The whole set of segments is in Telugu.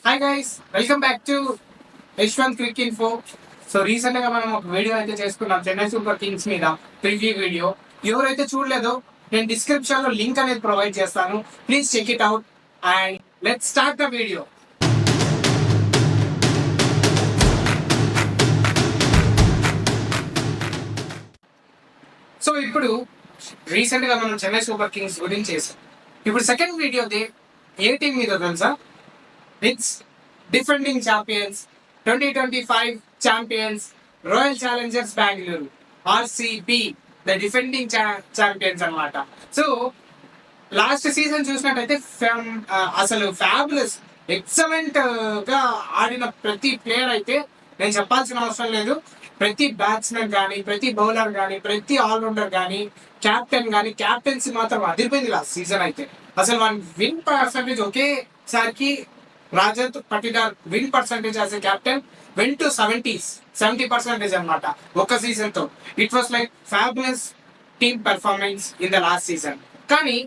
Hi guys, welcome back to Yashwant quick info. So recent గా మనం ఒక వీడియో అయితే చేసుకున్నాం చెన్నై సూపర్ కింగ్స్ మీద ప్రివ్యూ వీడియో. ఎవరైతే చూడలేదో నేను డిస్క్రిప్షన్ లో లింక్ అనేది ప్రొవైడ్ చేస్తాను, please check it out and let's start the video. So ఇప్పుడు రీసెంట్ గా మనం చెన్నై సూపర్ కింగ్స్ గురించి చేసాం. ఇప్పుడు సెకండ్ వీడియోది ఏ టీం మీద తెలుసా? It's defending champions, 2025 champions, royal Challengers Bengaluru, RCB, the defending champions అన్నమాట. సో లాస్ట్ సీజన్ చూసినట్టయితే అసలు ఫ్యాబులస్ ఎక్సలెంట్ గా ఆడిన ప్రతి ప్లేయర్ అయితే నేను చెప్పాల్సిన అవసరం లేదు. ప్రతి బ్యాట్స్మెన్ కానీ, ప్రతి బౌలర్ కానీ, ప్రతి ఆల్రౌండర్ కానీ, క్యాప్టెన్ కానీ, క్యాప్టెన్సీ మాత్రం అదిరిపోయింది లాస్ట్ సీజన్ అయితే. అసలు వన్ విన్ పర్సెంటేజ్ ఒకేసారికి Rajat Patidar win percentage as a captain went to 70% అనమాట ఒక సీజన్ తో. It was like fabulous team performance in the last season. కానీ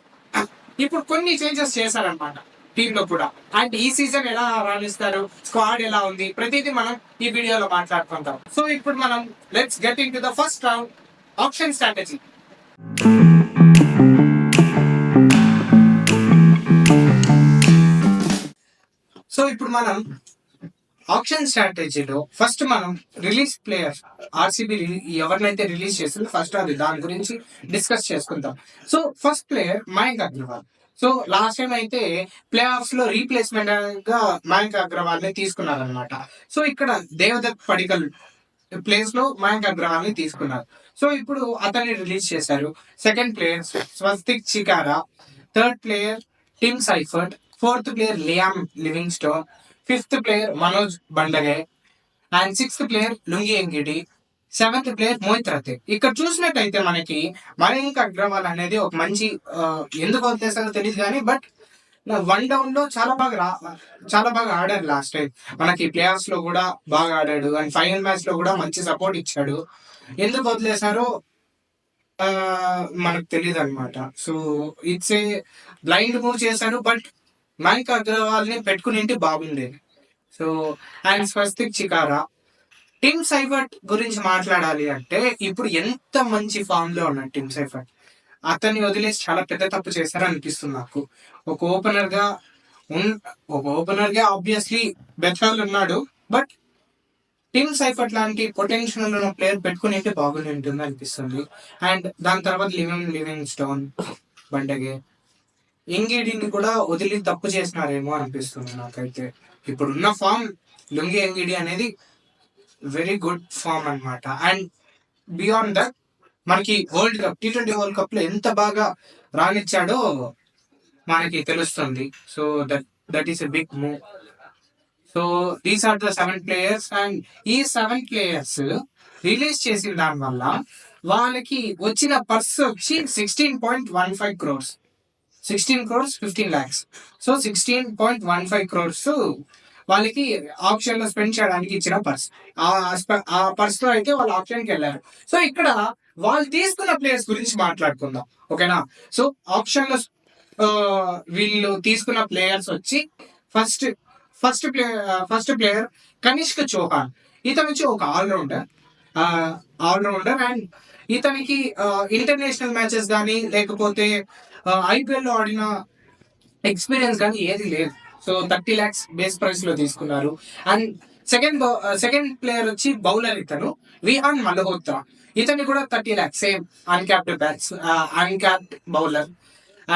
ఇప్పుడు కొన్ని చేంజెస్ చేశారనమాట టీమ్ లో కూడా. అండ్ ఈ సీజన్ ఎలా రాణిస్తారు, స్క్వాడ్ ఎలా ఉంది, ప్రతిదీ మనం ఈ వీడియోలో మాట్లాడుకుంటాం. సో ఇప్పుడు మనం let's get in to the first round, option strategy. So ఇప్పుడు మనం ఆప్షన్ స్ట్రాటజీలో ఫస్ట్ మనం రిలీజ్ ప్లేయర్ ఆర్సీబీ ఎవరినైతే రిలీజ్ చేసిందో ఫస్ట్ అది దాని గురించి డిస్కస్ చేసుకుందాం. So first player Mayank Agarwal. So last time అయితే ప్లే ఆఫ్స్ లో రీప్లేస్మెంట్ గా మయాంక్ అగ్రవాల్ ని తీసుకున్నారనమాట. సో ఇక్కడ దేవదత్ పడికల్ ప్లేస్ లో మయాంక్ అగ్రవాల్ ని తీసుకున్నారు. సో ఇప్పుడు అతన్ని రిలీజ్ చేశారు. Second player Swastik Chikara, third player Tim Seifert, fourth player Liam Livingstone, fifth player Manoj Bhandage and sixth player Lungi Ngidi, seventh player Mohit Rathee. ఇక్కడ చూసినట్టయితే మనకి మయాంక్ అగ్రవాల్ అనేది ఒక మంచి ఎందుకు వదిలేసారో తెలియదు కానీ బట్ వన్ డౌన్ లో చాలా బాగా ఆడాడు లాస్ట్ టైం. మనకి ప్లే ఆఫ్స్ లో కూడా బాగా ఆడాడు అండ్ ఫైనల్ మ్యాచ్ లో కూడా మంచి సపోర్ట్ ఇచ్చాడు. ఎందుకు వదిలేసారో మనకు తెలియదు అనమాట. So it's a blind move చేశారు, బట్ మయాంక్ అగ్రవాల్ ని పెట్టుకుని బాగుండేది. So and Swastik Chikara, Tim Seifert గురించి మాట్లాడాలి అంటే ఇప్పుడు ఎంత మంచి ఫామ్ లో ఉన్నాడు టిమ్ సైఫర్ట్. అతన్ని వదిలేసి చాలా పెద్ద తప్పు చేశారు అనిపిస్తుంది నాకు. ఒక ఓపెనర్ గా ఆబ్వియస్లీ బెటర్ ఉన్నాడు, బట్ టిమ్ సైఫర్ట్ లాంటి పొటెన్షియల్ ఉన్న ప్లేయర్ పెట్టుకుని బాగుండి ఉంటుంది అనిపిస్తుంది. అండ్ దాని తర్వాత లివింగ్ స్టోన్, బండగే, ఎంగిడిని కూడా వదిలి తప్పు చేసినారేమో అనిపిస్తుంది నాకైతే. ఇప్పుడున్న ఫామ్ లుంగి ఎంగిడి అనేది వెరీ గుడ్ ఫామ్ అనమాట. అండ్ బియాండ్ దట్ మనకి world cup T20 world cup లో ఎంత బాగా రాణించాడో మనకి తెలుస్తుంది. So that is a big move. So these are the 7 players and ఈ 7 ప్లేయర్స్ రిలీజ్ చేసిన దాని వల్ల వాళ్ళకి వచ్చిన పర్స్ వచ్చి 16.15 crores, 16 crores 15 lakhs. So 16.15 crores వాళ్ళకి ఆప్షన్ లో స్పెండ్ చేయడానికి ఇచ్చిన పర్స్. ఆ పర్స్ లో అయితే వాళ్ళు ఆప్షన్ కి వెళ్ళారు. సో ఇక్కడ వాళ్ళు తీసుకున్న ప్లేయర్స్ గురించి మాట్లాడుకుందాం, ఓకేనా? సో ఆప్షన్ లో వీళ్ళు తీసుకున్న ప్లేయర్స్ వచ్చి ఫస్ట్ ప్లేయర్ కనిష్క్ చౌహాన్. ఇతను వచ్చి ఒక ఆల్రౌండర్ అండ్ ఇతనికి ఇంటర్నేషనల్ మ్యాచెస్ కానీ లేకపోతే ఐపీఎల్ లో ఆడిన ఎక్స్పీరియన్స్ కానీ ఏది లేదు. సో 30 lakhs బేస్ ప్రైస్ లో తీసుకున్నారు. అండ్ సెకండ్ ప్లేయర్ వచ్చి బౌలర్ ఇతను విహాన్ మల్హోత్రా. ఇతన్ని కూడా 30 lakhs, same uncapped bowler.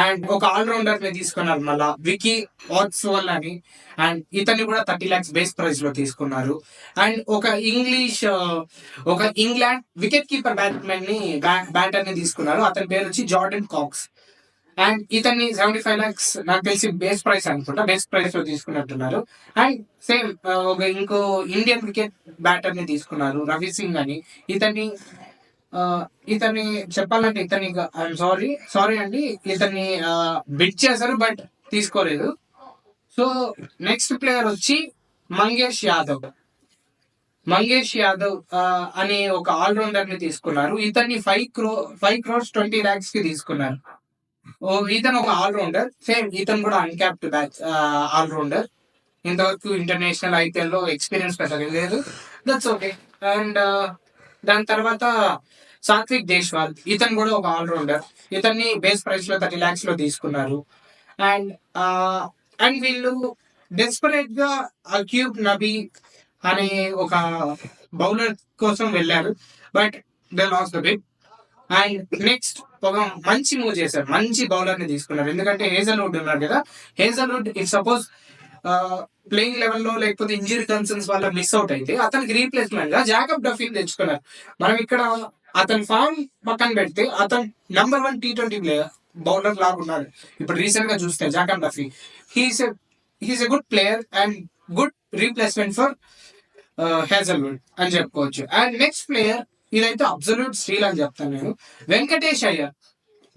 And ఒక ఆల్రౌండర్ ని తీసుకున్నారు మళ్ళా వికీ ఆట్స్వాల్ అని, అండ్ ఇతన్ని కూడా 30 lakhs బేస్ ప్రైస్ లో తీసుకున్నారు. అండ్ ఒక ఇంగ్లాండ్ వికెట్ కీపర్ బ్యాటర్ ని తీసుకున్నారు. అతని పేరు వచ్చి జార్డన్ కాక్స్. అండ్ ఇతన్ని 75 lakhs నాకు తెలిసి బేస్ ప్రైస్ అనుకుంటా, బేస్ ప్రైస్ లో తీసుకున్నట్టున్నారు. అండ్ సేమ్ ఒక ఇంకో ఇండియన్ వికెట్ బ్యాటర్ ని తీసుకున్నారు రవి సింగ్ అని. ఇతన్ని చెప్పాలంటే ఐఎమ్ సారీ అండి, ఇతన్ని బిడ్ చేశారు బట్ తీసుకోలేదు. సో నెక్స్ట్ ప్లేయర్ వచ్చి మంగేష్ యాదవ్ అనే ఒక ఆల్రౌండర్ ని తీసుకున్నారు. ఇతన్ని 5 crores 20 lakhs కి తీసుకున్నారు. ఇతను ఒక ఆల్రౌండర్, సేమ్ ఇతను కూడా అన్క్యాప్డ్ ఆల్రౌండర్. ఇంతవరకు ఇంటర్నేషనల్ ఐపీఎల్లో ఎక్స్పీరియన్స్ పెద్దగా లేదు, దట్స్ ఓకే. అండ్ దాని తర్వాత సాత్విక్ దేశ్వాల్, ఇతను కూడా ఒక ఆల్రౌండర్. ఇతన్ని బేస్ ప్రైస్ లో 30 lakhs లో తీసుకున్నారు. అండ్ అండ్ వీళ్ళు డెస్పరేట్ గా అక్యూబ్ నబీ అనే ఒక బౌలర్ కోసం వెళ్ళారు, but they lost the bit. And next ఒక మంచి మూవ్ చేశారు, మంచి బౌలర్ ని తీసుకున్నారు. ఎందుకంటే హేజల్వుడ్ ఉన్నారు కదా, Hazlewood if suppose playing level లో లేకపోతే ఇంజరీ కన్సర్న్స్ వల్ల మిస్ అవుట్ అయితే అతనికి రీప్లేస్మెంట్ గా జాకబ్ డఫీని తెచ్చుకున్నారు. మనం ఇక్కడ అతని ఫామ్ పక్కన పెడితే అతను #1 T20 ప్లేయర్ బౌలర్ లాగా ఉన్నాడు. ఇప్పుడు రీసెంట్ గా చూస్తే Jacob Duffy he's a good player and good replacement for Hazlewood అని చెప్పుకోవచ్చు. అండ్ నెక్స్ట్ ప్లేయర్, ఇదైతే అబ్సల్యూట్ స్టీల్ అని చెప్తాను నేను, వెంకటేష్ అయ్యర్.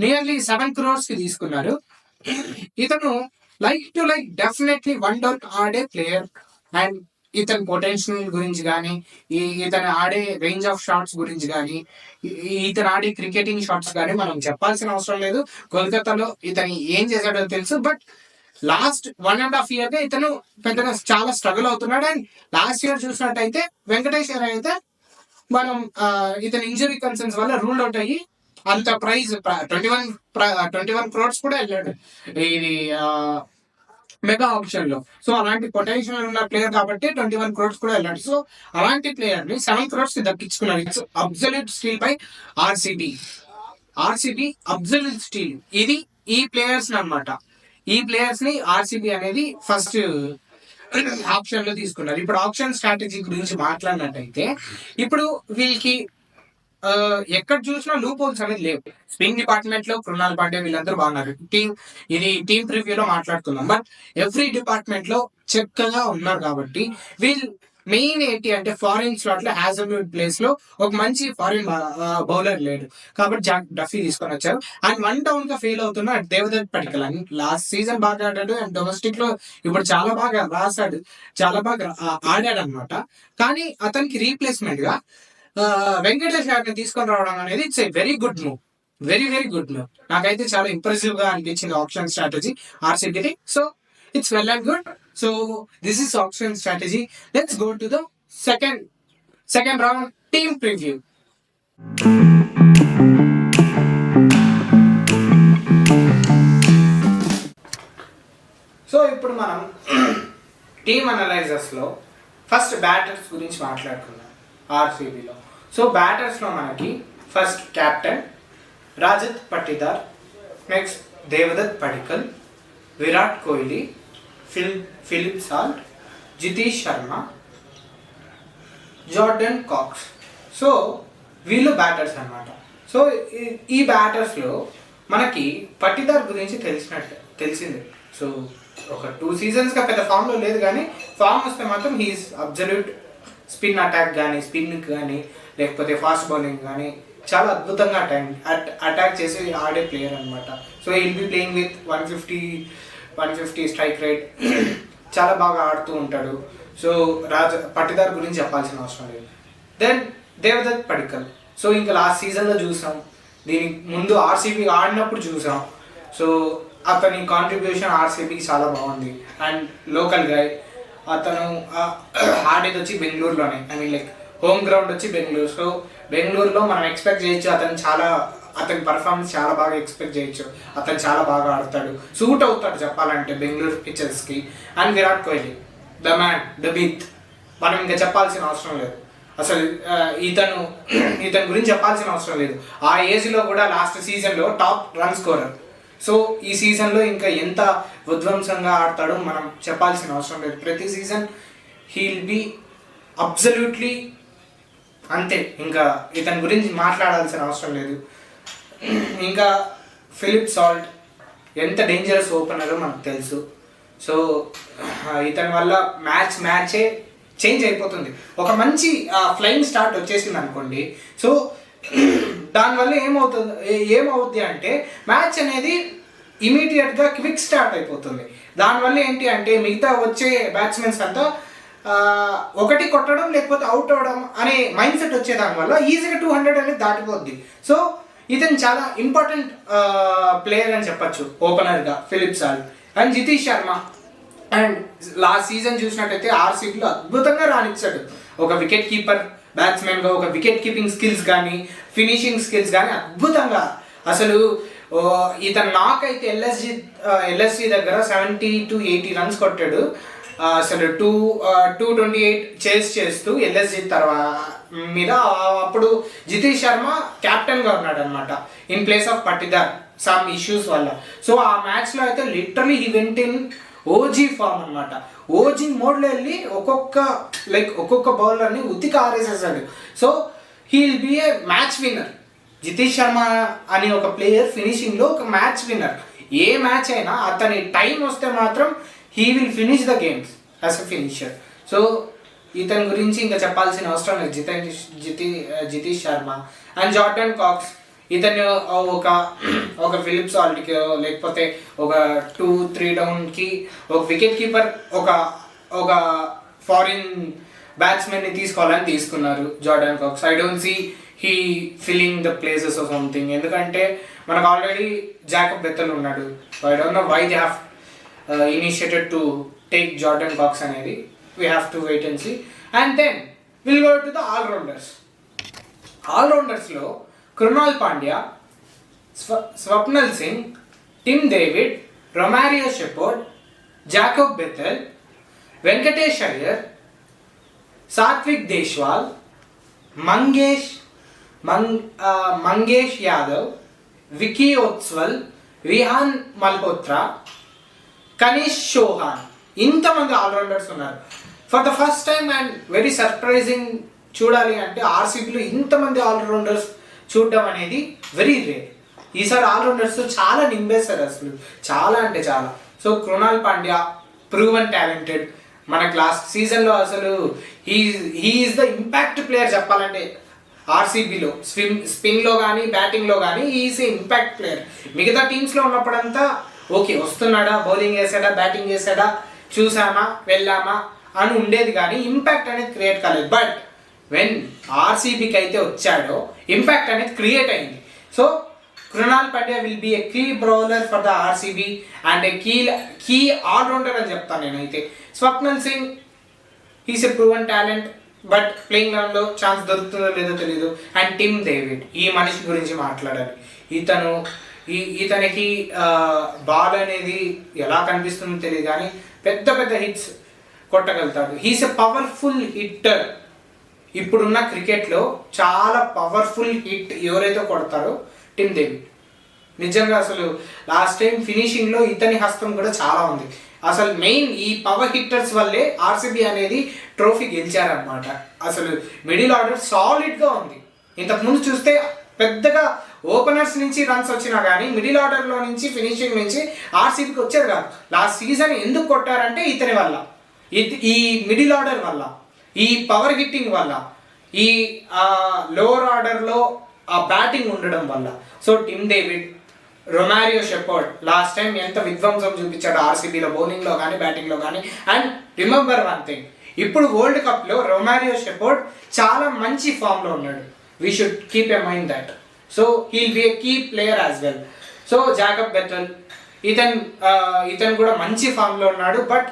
నియర్లీ 7 crores కి తీసుకున్నారు. ఇతను లైక్ డెఫినెట్లీ వన్ డౌన్ ఆడే ప్లేయర్. అండ్ ఇతని పొటెన్షియల్ గురించి కానీ, ఇతను ఆడే రేంజ్ ఆఫ్ షాట్స్ గురించి కానీ, ఇతను ఆడే క్రికెటింగ్ షాట్స్ కానీ మనం చెప్పాల్సిన అవసరం లేదు. కోల్కతాలో ఇతను ఏం చేశాడో తెలుసు. బట్ లాస్ట్ 1.5 year గా ఇతను పెద్దగా చాలా స్ట్రగుల్ అవుతున్నాడు. అండ్ లాస్ట్ ఇయర్ చూసినట్టయితే వెంకటేశ్వర అయితే మనం ఇతని ఇంజరీ కన్సర్న్స్ వల్ల రూల్ అవుట్ అయ్యి అంత ప్రైజ్ 21 crores కూడా వెళ్ళాడు ఇది మెగా ఆప్షన్ లో. సో అలాంటి పొటెన్షియల్ ఉన్న ప్లేయర్ కాబట్టి 21 crores కూడా వెళ్ళాడు. సో అలాంటి ప్లేయర్ ని 7 crores కి దక్కించుకున్నారు. It's absolute steal by RCB. Absolute steal. ఇది ఈ ప్లేయర్స్ అన్నమాట. ఈ ప్లేయర్స్ ని ఆర్సీబీ అనేది ఫస్ట్ ఆప్షన్ లో తీసుకున్నారు. ఇప్పుడు ఆప్షన్ స్ట్రాటజీ గురించి మాట్లాడినట్టయితే ఇప్పుడు వీళ్ళకి ఎక్కడ చూసినా లూప్ హోల్స్ అనేది లేవు. స్పిన్ డిపార్ట్మెంట్ లో కృణాల్ పాండే వీళ్ళందరూ బాగున్నారు. టీమ్ ప్రివ్యూలో మాట్లాడుతున్నాం. బట్ ఎవ్రీ డిపార్ట్మెంట్ లో చక్కగా ఉన్నారు కాబట్టి వీళ్ళు మెయిన్ ఏంటి అంటే ఫారిన్ స్లాట్ లో హ్యాజల్వుడ్ ప్లేస్ లో ఒక మంచి ఫారిన్ బౌలర్ లేడు కాబట్టి జాక్ డఫీ తీసుకొని వచ్చారు. అండ్ 1 down గా ఫెయిల్ అవుతున్న Devdutt Padikkal. And last season బాగా ఆడాడు అండ్ డొమెస్టిక్ లో ఇప్పుడు చాలా బాగా రాసాడు, చాలా బాగా ఆడాడు అనమాట. కానీ అతనికి రీప్లేస్మెంట్ గా వెంకటేష్ గారిని తీసుకొని రావడం అనేది it's a very good move, very very good move. నాకైతే చాలా ఇంప్రెసివ్ గా అనిపించింది option strategy RCB. So it's well and good. So this is auction strategy. Let's go to the second round team preview. So ఇప్పుడు మనం టీమ్ అనలైజర్స్ లో ఫస్ట్ బ్యాటర్స్ గురించి మాట్లాడుకుందాం ఆర్సీబీలో. సో బ్యాటర్స్ లో మనకి first captain Rajat Patidar, next Devdutt Padikkal, Virat Kohli, Philip Salt, Jitesh Sharma, Jordan Cox. So వీళ్ళు బ్యాటర్స్ అన్నమాట. సో ఈ బ్యాటర్స్లో మనకి పట్టిదార్ గురించి తెలిసింది. సో ఒక 2 seasonsగా పెద్ద ఫామ్లో లేదు, కానీ ఫామ్ వస్తే మాత్రం హీఈస్ అబ్సల్యూట్. స్పిన్ అటాక్ కానీ, స్పిన్ కానీ లేకపోతే ఫాస్ట్ బౌలింగ్ కానీ చాలా అద్భుతంగా అటాక్ చేసి ఆడే ప్లేయర్ అనమాట. So will be playing with 150 strike rate, చాలా బాగా ఆడుతూ ఉంటాడు. సో పట్టిదార్ గురించి చెప్పాల్సిన అవసరం లేదు. దెన్ దేవదత్ పడికల్. సో ఇంకా లాస్ట్ సీజన్లో చూసాం, దీనికి ముందు ఆర్సీబీ ఆడినప్పుడు చూసాం. సో అతని కాంట్రిబ్యూషన్ ఆర్సీబీకి చాలా బాగుంది. అండ్ లోకల్ గాయ్, అతను ఆడేది వచ్చి బెంగళూరులోనే, I mean like home ground వచ్చి బెంగళూరు. సో బెంగళూరులో మనం ఎక్స్పెక్ట్ చేయొచ్చు అతని పర్ఫార్మెన్స్ చాలా బాగా ఎక్స్పెక్ట్ చేయొచ్చు. అతను చాలా బాగా ఆడతాడు, సూట్ అవుతాడు చెప్పాలంటే బెంగళూరు పిక్చర్స్కి. And Virat Kohli, the man, the beast, మనం ఇంకా చెప్పాల్సిన అవసరం లేదు అసలు. ఇతని గురించి చెప్పాల్సిన అవసరం లేదు. ఆ ఏజ్లో కూడా లాస్ట్ సీజన్లో టాప్ రన్ స్కోరర్. సో ఈ సీజన్లో ఇంకా ఎంత విధ్వంసంగా ఆడతాడో మనం చెప్పాల్సిన అవసరం లేదు. ప్రతి సీజన్ హీల్ బి అబ్సల్యూట్లీ అంతే, ఇంకా ఇతని గురించి మాట్లాడాల్సిన అవసరం లేదు. ఇంకా ఫిలిప్ సాల్ట్ ఎంత డేంజరస్ ఓపెనరో మనకు తెలుసు. సో ఇతని వల్ల మ్యాచే చేంజ్ అయిపోతుంది. ఒక మంచి ఫ్లయింగ్ స్టార్ట్ వచ్చేసింది అనుకోండి. సో దానివల్ల ఏమవుద్ది అంటే మ్యాచ్ అనేది ఇమీడియట్గా క్విక్ స్టార్ట్ అయిపోతుంది. దానివల్ల ఏంటి అంటే మిగతా వచ్చే బ్యాట్స్మెన్స్ అంతా ఒకటి కొట్టడం లేకపోతే అవుట్ అవ్వడం అనే మైండ్ సెట్ వచ్చే దానివల్ల ఈజీగా 200 అనేది దాటిపోద్ది. సో ఇతను చాలా ఇంపార్టెంట్ ప్లేయర్ అని చెప్పచ్చు ఓపెనర్గా Philip Salt. And Jitesh Sharma and last season చూసినట్టయితే ఆర్సీబీలో అద్భుతంగా రాణించాడు. ఒక వికెట్ కీపర్ బ్యాట్స్మెన్గా ఒక వికెట్ కీపింగ్ స్కిల్స్ కానీ ఫినిషింగ్ స్కిల్స్ కానీ అద్భుతంగా అసలు ఇతను నాక్ అయితే ఎల్ఎస్జి దగ్గర 70 to 80 రన్స్ కొట్టాడు. అసలు 228 చేస్ చేస్తూ ఎల్ఎస్జి తర్వాత మీద. అప్పుడు జితేష్ శర్మ కెప్టెన్గా ఉన్నాడు అనమాట in place of Patidar some issues వల్ల. సో ఆ మ్యాచ్లో అయితే literally he went in OG form అనమాట. ఓజీ మోడ్లో వెళ్ళి ఒక్కొక్క బౌలర్ని ఉతికి ఆరేసేసాడు. So he will be a match winner. Jitesh Sharma అనే ఒక ప్లేయర్ ఫినిషింగ్లో ఒక మ్యాచ్ విన్నర్. ఏ మ్యాచ్ అయినా అతని టైం వస్తే మాత్రం he will finish the games as a finisher. So ఇతని గురించి ఇంకా చెప్పాల్సిన అవసరం లేదు. Jitesh Sharma and Jordan Cox. ఇతను ఒక ఫిలిప్ సాల్ట్కి లేకపోతే ఒక 2-3 డౌన్కి ఒక వికెట్ కీపర్ ఒక ఫారిన్ బ్యాట్స్మెన్ని తీసుకోవాలని తీసుకున్నారు Jordan Cox. I don't see he filling the places of something. ఎందుకంటే మనకు ఆల్రెడీ జాకబ్ బెత్తల్ ఉన్నాడు. So I don't know why they have initiated to take Jordan Cox అనేది. We have to wait and see. And then will go to the allrounders. ఆల్రౌండర్స్లో Krunal Pandya, Swapnil Singh, Tim David, Romario Shepherd, Jacob Bethell, Venkatesh Iyer, Satvik Deswal, Mangesh Yadav, Vicky ఓత్స్వల్, విహాన్ మల్హోత్రా, కనిష్ చౌహాన్. ఇంతమంది ఆల్రౌండర్స్ ఉన్నారు. For the first time and very surprising చూడాలి అంటే ఆర్సీబీలో ఇంతమంది ఆల్రౌండర్స్ చూడడం అనేది వెరీ రేర్. ఈసారి ఆల్రౌండర్స్ చాలా నింపేస్తారు అసలు, చాలా అంటే చాలా. So Krunal Pandya proven talented. మనకు లాస్ట్ సీజన్లో అసలు he is the impact player చెప్పాలంటే ఆర్సీబీలో. స్పిన్లో కానీ బ్యాటింగ్లో కానీ ఈజ్ ఏ ఇంపాక్ట్ ప్లేయర్. మిగతా టీమ్స్లో ఉన్నప్పుడంతా ఓకే వస్తున్నాడా, బౌలింగ్ వేసాడా, బ్యాటింగ్ చేసాడా, చూసామా వెళ్ళామా అని ఉండేది కానీ ఇంపాక్ట్ అనేది క్రియేట్ కాలేదు. బట్ వెన్ ఆర్సీబీకి అయితే వచ్చాడో ఇంపాక్ట్ అనేది క్రియేట్ అయింది. So Krunal Pandya will be a key bowler for the RCB and a key allrounder అని చెప్తాను నేనైతే. Swapnil Singh he's a proven talent, but playing గ్రౌండ్లో ఛాన్స్ దొరుకుతుందో లేదో తెలీదు. అండ్ టిమ్ డేవిడ్, ఈ మనిషి గురించి మాట్లాడాలి. ఇతనికి బాల్ అనేది ఎలా కనిపిస్తుందో తెలియదు కానీ పెద్ద పెద్ద హిట్స్ కొట్టగలుగుతాడు. He's a powerful hitter. ఇప్పుడున్న క్రికెట్లో చాలా పవర్ఫుల్ హిట్ ఎవరైతే కొడతారో టిమ్ డేవిడ్. నిజంగా అసలు లాస్ట్ టైం ఫినిషింగ్లో ఇతని హస్తం కూడా చాలా ఉంది. అసలు మెయిన్ ఈ పవర్ హిట్టర్స్ వల్లే ఆర్సీబీ అనేది ట్రోఫీ గెలిచారనమాట. అసలు మిడిల్ ఆర్డర్ సాలిడ్గా ఉంది. ఇంతకుముందు చూస్తే పెద్దగా ఓపెనర్స్ నుంచి రన్స్ వచ్చినా కానీ మిడిల్ ఆర్డర్లో నుంచి ఫినిషింగ్ నుంచి ఆర్సీబీకి వచ్చేది కాదు. లాస్ట్ సీజన్ ఎందుకు కొట్టారంటే ఇతని వల్ల, ఈ మిడిల్ ఆర్డర్ వల్ల, ఈ పవర్ హిట్టింగ్ వల్ల, ఈ లోవర్ ఆర్డర్లో ఆ బ్యాటింగ్ ఉండడం వల్ల. So Tim David, Romario Shepherd last time ఎంత విధ్వంసం చూపించాడు ఆర్సీబీలో బౌలింగ్లో కానీ బ్యాటింగ్లో కానీ. అండ్ రిమెంబర్ వన్ థింగ్, ఇప్పుడు వరల్డ్ కప్లో రొమారియో షెపర్డ్ చాలా మంచి ఫామ్లో ఉన్నాడు. We should keep a mind that. So he'll be a key player as well. So Jacob Bethell, ఇతను కూడా మంచి ఫామ్లో ఉన్నాడు. But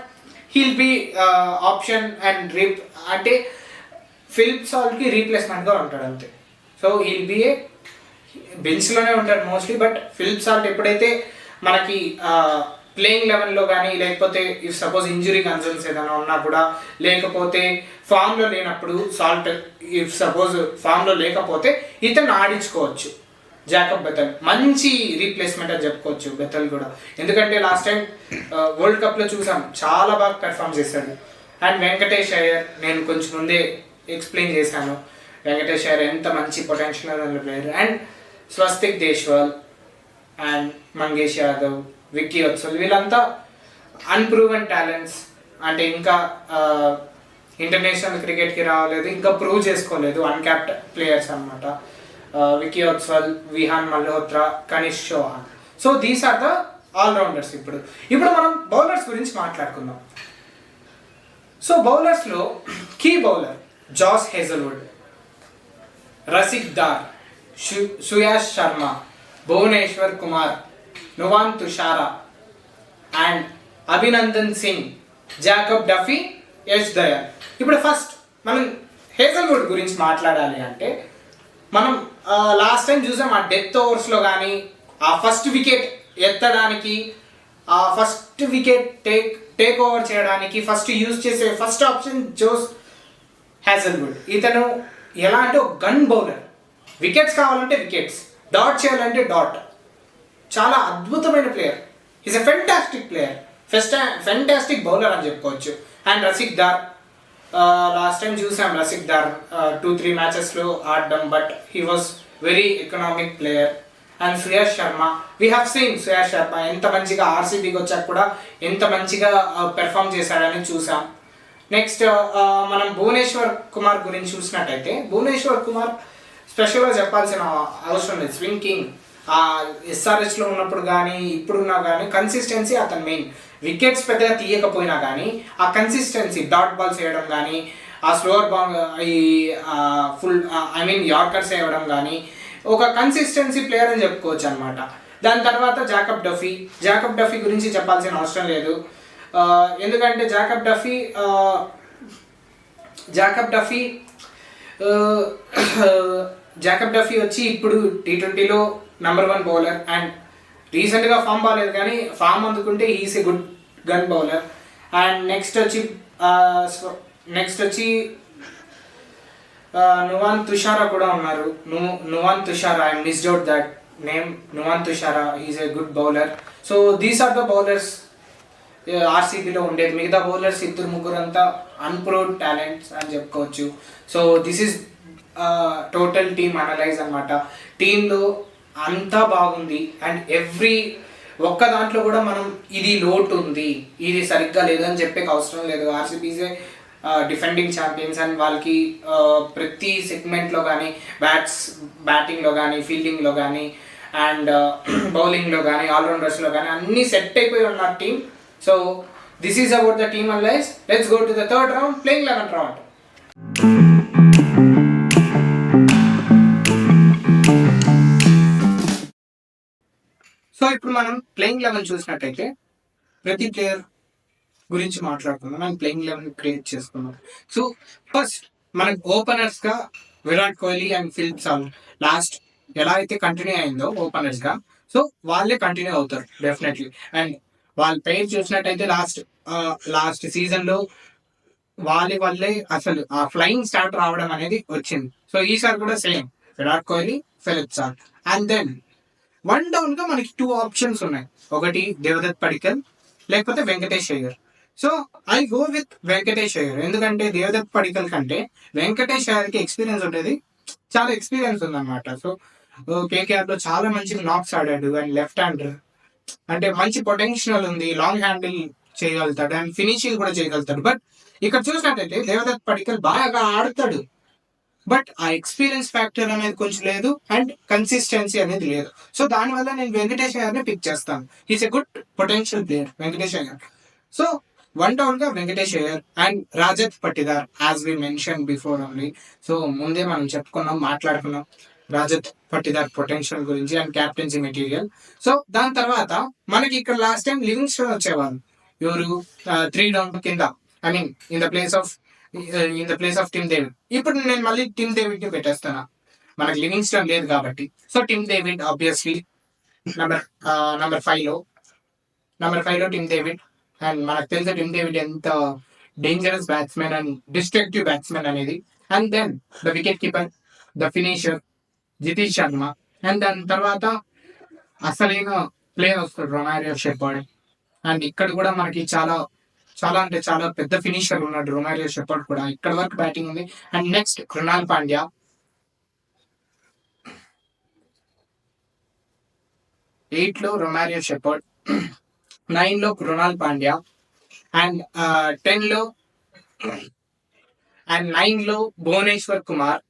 he'll be option and అంటే ఫిలిప్ సాల్ట్కి రీప్లేస్మెంట్గా ఉంటాడు అంతే. సో హీల్ బి ఏ బెంచ్లోనే ఉంటారు మోస్ట్లీ. బట్ ఫిలిప్ సాల్ట్ ఎప్పుడైతే మనకి ప్లేయింగ్ లెవెల్లో కానీ లేకపోతే ఇఫ్ సపోజ్ ఇంజురీ కన్సర్న్స్ ఏదైనా ఉన్నా కూడా, లేకపోతే ఫామ్లో లేనప్పుడు సాల్ట్ ఇఫ్ సపోజ్ ఫామ్లో లేకపోతే ఇతను ఆడించుకోవచ్చు. జాకబ్ బెథెల్ మంచి రీప్లేస్మెంట్ అని చెప్పుకోవచ్చు బెథెల్ కూడా. ఎందుకంటే లాస్ట్ టైం వరల్డ్ కప్లో చూసాం చాలా బాగా పెర్ఫామ్ చేశాడు. అండ్ వెంకటేష్ అయ్యర్, నేను కొంచెం ముందే ఎక్స్ప్లెయిన్ చేశాను వెంకటేష్ అయ్యర్ ఎంత మంచి పొటెన్షియల్ ఉన్న player. And Swastik Deswal and Mangesh Yadav, Vicky ఓత్స్వల్, వీళ్ళంతా అన్ప్రూవెన్ టాలెంట్స్. అంటే ఇంకా ఇంటర్నేషనల్ క్రికెట్కి రావలేదు, ఇంకా ప్రూవ్ చేసుకోలేదు, అన్క్యాప్డ్ ప్లేయర్స్ అనమాట. విక్కీ ఓత్స్వల్, Vihaan Malhotra, Kanishk Chauhan. So these are the allrounders. ఇప్పుడు మనం బౌలర్స్ గురించి మాట్లాడుకుందాం. సో బౌలర్స్లో key bowler Josh Hazlewood, Rasikh Dar, Suyash Sharma, Bhuvneshwar Kumar, Nuwan Thushara and Abhinandan Singh Jacob Duffy, Yash Dayal. ఇప్పుడు ఫస్ట్ మనం హేజల్వుడ్ గురించి మాట్లాడాలి అంటే మనం లాస్ట్ టైం చూసాం ఆ డెత్ ఓవర్స్లో కానీ ఆ ఫస్ట్ వికెట్ ఎత్తడానికి, ఆ ఫస్ట్ వికెట్ టేక్ ఓవర్ చేయడానికి ఫస్ట్ యూజ్ చేసే ఫస్ట్ ఆప్షన్ జోస్ హ్యాజల్వుడ్. ఇతను ఎలా అంటే ఒక గన్ బౌలర్, వికెట్స్ కావాలంటే వికెట్స్, డాట్ చేయాలంటే డాట్. చాలా అద్భుతమైన player. Is a fantastic player, fantastic bowler అని చెప్పుకోవచ్చు. And Rasikh Dar, last time చూసాం రసిక్ దార్ 2-3 మ్యాచెస్లో ఆడడం, but he was very economic player. And Shreyas Sharma, we have seen Shreyas Sharma ఎంత మంచిగా ఆర్సీబీకి వచ్చాక కూడా ఎంత మంచిగా పెర్ఫామ్ చేశాడని చూసాం. నెక్స్ట్ మనం భువనేశ్వర్ కుమార్ గురించి చూసినట్టయితే భువనేశ్వర్ కుమార్ స్పెషల్గా చెప్పాల్సిన అవసరం లేదు. స్వింగ్ కింగ్, ఎస్ఆర్హెచ్లో ఉన్నప్పుడు కానీ ఇప్పుడున్నా కానీ కన్సిస్టెన్సీ అతను మెయిన్. వికెట్స్ పెద్దగా తీయకపోయినా కానీ ఆ కన్సిస్టెన్సీ, డాట్ బాల్స్ వేయడం కానీ, ఆ స్లోవర్ బాల్, ఈ ఫుల్ యార్కర్స్ వేయడం కానీ, ఒక కన్సిస్టెన్సీ ప్లేయర్ అని చెప్పుకోవచ్చు అనమాట. దాని తర్వాత జాకబ్ డఫీ గురించి చెప్పాల్సిన అవసరం లేదు. ఎందుకంటే జాకబ్ డఫీ వచ్చి ఇప్పుడు T20లో నంబర్ 1 బౌలర్. అండ్ రీసెంట్గా ఫామ్ బాగాలేదు కానీ ఫామ్ అందుకుంటే is a good gun bowler. And next వచ్చి నువాన్ తుషారా కూడా ఉన్నారు. Nuwan Thushara, I missed out that name. Nuwan Thushara is a good bowler. So these are the bowlers ఆర్సీబీలో ఉండేది. మిగతా బౌలర్స్ ఇద్దరు ముగ్గురు అంతా అన్ప్రూవ్డ్ టాలెంట్స్ అని చెప్పుకోవచ్చు. So this is total team analyse అనమాట. టీంలో అంతా బాగుంది. అండ్ ఒక్క దాంట్లో కూడా మనం ఇది లోటు ఉంది, ఇది సరిగ్గా లేదని చెప్పే అవసరం లేదు. ఆర్సీబీసే డిఫెండింగ్ ఛాంపియన్స్ అండ్ వాళ్ళకి ప్రతి సెగ్మెంట్లో కానీ బ్యాటింగ్లో కానీ, ఫీల్డింగ్లో కానీ, అండ్ బౌలింగ్లో కానీ, ఆల్రౌండర్స్లో కానీ అన్నీ సెట్ అయిపోయి ఉన్న team. So this is about the team analyse. Let's go to the third round, playing 11 round. సో ఇప్పుడు మనం ప్లేయింగ్ 11 చూసినట్టయితే ప్రతి ప్లేయర్ గురించి మాట్లాడుకుందాం అండ్ ప్లేయింగ్ 11 క్రియేట్ చేసుకుందాం. సో ఫస్ట్ మనకు ఓపెనర్స్గా Virat Kohli and Phil Salt last ఎలా అయితే కంటిన్యూ అయిందో ఓపెనర్స్గా, సో వాళ్ళే కంటిన్యూ అవుతారు డెఫినెట్లీ. అండ్ వాళ్ళ పేరు చూసినట్టయితే లాస్ట్ సీజన్లో వాళ్ళే అసలు ఆ ఫ్లయింగ్ స్టార్ట్ రావడం అనేది వచ్చింది. సో ఈసారి కూడా same Virat Kohli, Philip Salt. And then 1 down గా మనకి 2 ఆప్షన్స్ ఉన్నాయి. ఒకటి దేవదత్ పడిక్కల్, లేకపోతే Venkatesh Iyer. So I go with Venkatesh Iyer. ఎందుకంటే దేవదత్ పడిక్కల్ కంటే వెంకటేష్ అయ్యర్కి ఎక్స్పీరియన్స్ ఉండేది, చాలా ఎక్స్పీరియన్స్ ఉందన్నమాట. సో కేకేఆర్ లో చాలా మంచి నాక్స్ ఆడాడు అండ్ లెఫ్ట్ హ్యాండర్, అంటే మంచి పొటెన్షియల్ ఉంది, లాంగ్ హ్యాండిల్ చేయగలుగుతాడు అండ్ ఫినిషింగ్ కూడా చేయగలుగుతాడు. బట్ ఇక్కడ చూసినట్టయితే దేవదత్ పడిక్కల్ బాగా ఆడతాడు, బట్ ఆ ఎక్స్పీరియన్స్ ఫ్యాక్టర్ అనేది కొంచెం లేదు అండ్ కన్సిస్టెన్సీ అనేది లేదు. సో దానివల్ల నేను వెంకటేష్ అయ్యర్ని పిక్ చేస్తాను. Is a good potential player Venkatesh Iyer. So 1 down గా Venkatesh Iyer and Rajat Patidar, as we mention before only. So ముందే మనం మాట్లాడుకున్నాం రాజత్ పట్టిదార్ పొటెన్షియల్ గురించి అండ్ క్యాప్టెన్సీ మెటీరియల్. సో దాని తర్వాత మనకి ఇక్కడ లాస్ట్ టైం లివింగ్స్టన్ వచ్చేవాళ్ళు, ఎవరు 3 డౌన్ కింద, I mean in the place of Tim David. ఇప్పుడు నేను మళ్ళీ టిమ్ డేవిడ్ ని పెట్టేస్తాను, మనకి లివింగ్స్టన్ లేదు కాబట్టి. So Tim David obviously number 5 లో టిమ్ డేవిడ్. అండ్ మనకు తెలిసే టిమ్ డేవిడ్ ఎంత dangerous batsmen and destructive batsmen అనేది. And then the wicket keeper, the finisher Jitesh Sharma. And దాని తర్వాత అసలైన ప్లేయర్ వస్తాడు రొమారియో షెపర్డ్. అండ్ ఇక్కడ కూడా మనకి చాలా అంటే చాలా పెద్ద ఫినిషర్ ఉన్నాడు రొమారియో షెపర్డ్ కూడా. ఇక్కడ వరకు బ్యాటింగ్ ఉంది. అండ్ నెక్స్ట్ కృణాల్ పాండ్యా, 8 లో రొమారియో షెపర్డ్, 9 లో కృణాల్ పాండ్యా, అండ్ 10 లో అండ్ 9 లో భువనేశ్వర్ కుమార్.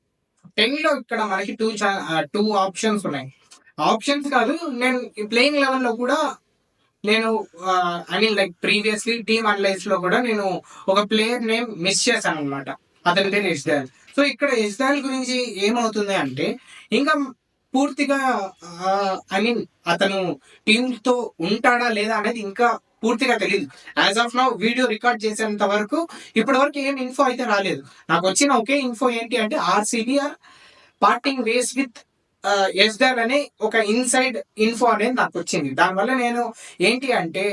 10 లో ఇక్కడ మనకి 2 ఆప్షన్స్ ఉన్నాయి. ఆప్షన్స్ కాదు, నేను ప్లేయింగ్ 11 లో కూడా నేను I mean like previously team analyse లో కూడా నేను ఒక ప్లేయర్ నేమ్ మిస్ చేశాను అనమాట. అతని పేరు యష్దయాల్. సో ఇక్కడ యష్దయాల్ గురించి ఏమవుతుంది అంటే ఇంకా పూర్తిగా ఐ మీన్ అతను టీమ్ తో ఉంటాడా లేదా అనేది ఇంకా పూర్తిగా తెలియదు. As of now video record చేసేంత వరకు ఇప్పటి వరకు ఏం ఇన్ఫో అయితే రాలేదు. నాకు వచ్చిన ఒకే ఇన్ఫో ఏంటి అంటే ఆర్సీబీ పార్టింగ్ వేస్ విత్ ఎస్డర్ అనే ఒక ఇన్సైడ్ ఇన్ఫో అనేది నాకు వచ్చింది. దానివల్ల నేను ఏంటి అంటే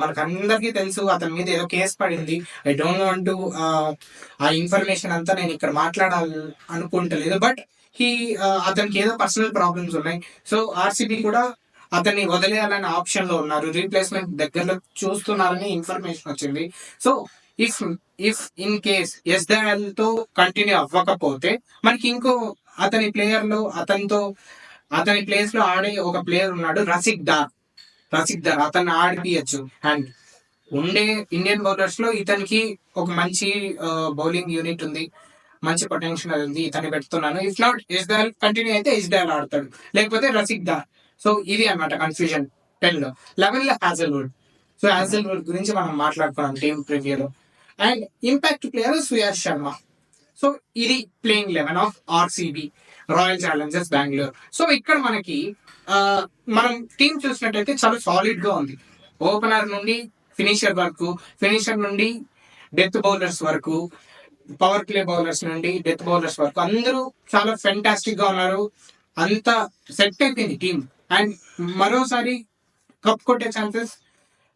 మనకు అందరికీ తెలుసు అతని మీద ఏదో కేసు పడింది. ఐ డోంట్ వాంట్ టు ఆ ఇన్ఫర్మేషన్ అంతా నేను ఇక్కడ మాట్లాడాలి అనుకుంటలేదు. బట్ అతనికి ఏదో పర్సనల్ ప్రాబ్లమ్స్ ఉన్నాయి. సో ఆర్సీబీ కూడా అతన్ని వదిలేయాలనే ఆప్షన్ లో ఉన్నారు. రీప్లేస్మెంట్ దగ్గరలో చూస్తున్నారని ఇన్ఫర్మేషన్ వచ్చింది. So if if in case ఎస్డర్ తో కంటిన్యూ అవ్వకపోతే మనకి ఇంకో అతని ప్లేయర్ లో అతని ప్లేస్ లో ఆడే ఒక ప్లేయర్ ఉన్నాడు, రసిక్ దార్ అతన్ని ఆడిపియచ్చు. అండ్ ఉండే ఇండియన్ బౌలర్స్ లో ఇతనికి ఒక మంచి బౌలింగ్ యూనిట్ ఉంది, మంచి పొటెన్షియల్ ఉంది. ఇతన్ని పెడుతున్నాను. ఇఫ్ నాట్ ఎస్డర్ కంటిన్యూ అయితే ఎస్డర్ ఆడతాడు, లేకపోతే రసిక్ దార్. సో ఇది అన్నమాట కన్ఫ్యూజన్ 10 లో. 11 లో హ్యాజల్వుడ్. సో హ్యాజల్వుడ్ గురించి మనం మాట్లాడుకున్నాం టీమ్ ప్రివ్యూలో. And impact player Suyash Sharma. So ఇది playing 11 of RCB, Royal Challengers Bengaluru. So ఇక్కడ మనకి మనం టీం చూసినట్టయితే చాలా సాలిడ్ గా ఉంది. ఓపెనర్ నుండి ఫినిషర్ నుండి డెత్ బౌలర్స్ వరకు, పవర్ ప్లే బౌలర్స్ నుండి డెత్ బౌలర్స్ వరకు అందరూ చాలా ఫెంటాస్టిక్ గా ఉన్నారు. అంత సెట్ అయిపోయింది టీం. అండ్ మరోసారి కప్ కొట్టే ఛాన్సెస్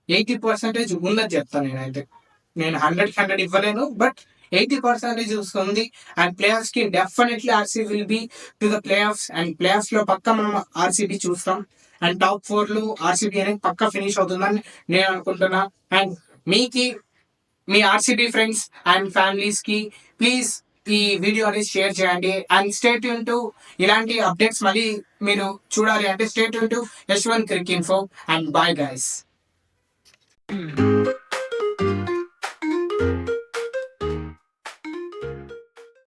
80% ఉందని చెప్తాను నేనైతే. నేను 100 ఇవ్వలేను, బట్ 80% ఉంది. అండ్ ప్లేయర్స్ కి definitely RCB will be to the play offs. And play offs లో పక్క మనం ఆర్సీబీ చూస్తాం. అండ్ టాప్ 4 లో ఆర్సీబీ అనేది పక్క ఫినిష్ అవుతుందని నేను అనుకుంటున్నా. అండ్ మీ ఆర్సీబీ ఫ్రెండ్స్ అండ్ ఫ్యామిలీస్ కి ప్లీజ్ ఈ వీడియో అనేది షేర్ చేయండి. అండ్ స్టే ట్యూన్ టు ఇలాంటి అప్డేట్స్ మళ్ళీ మీరు చూడాలి అంటే stay tune to Yashwant cric info. And bye guys.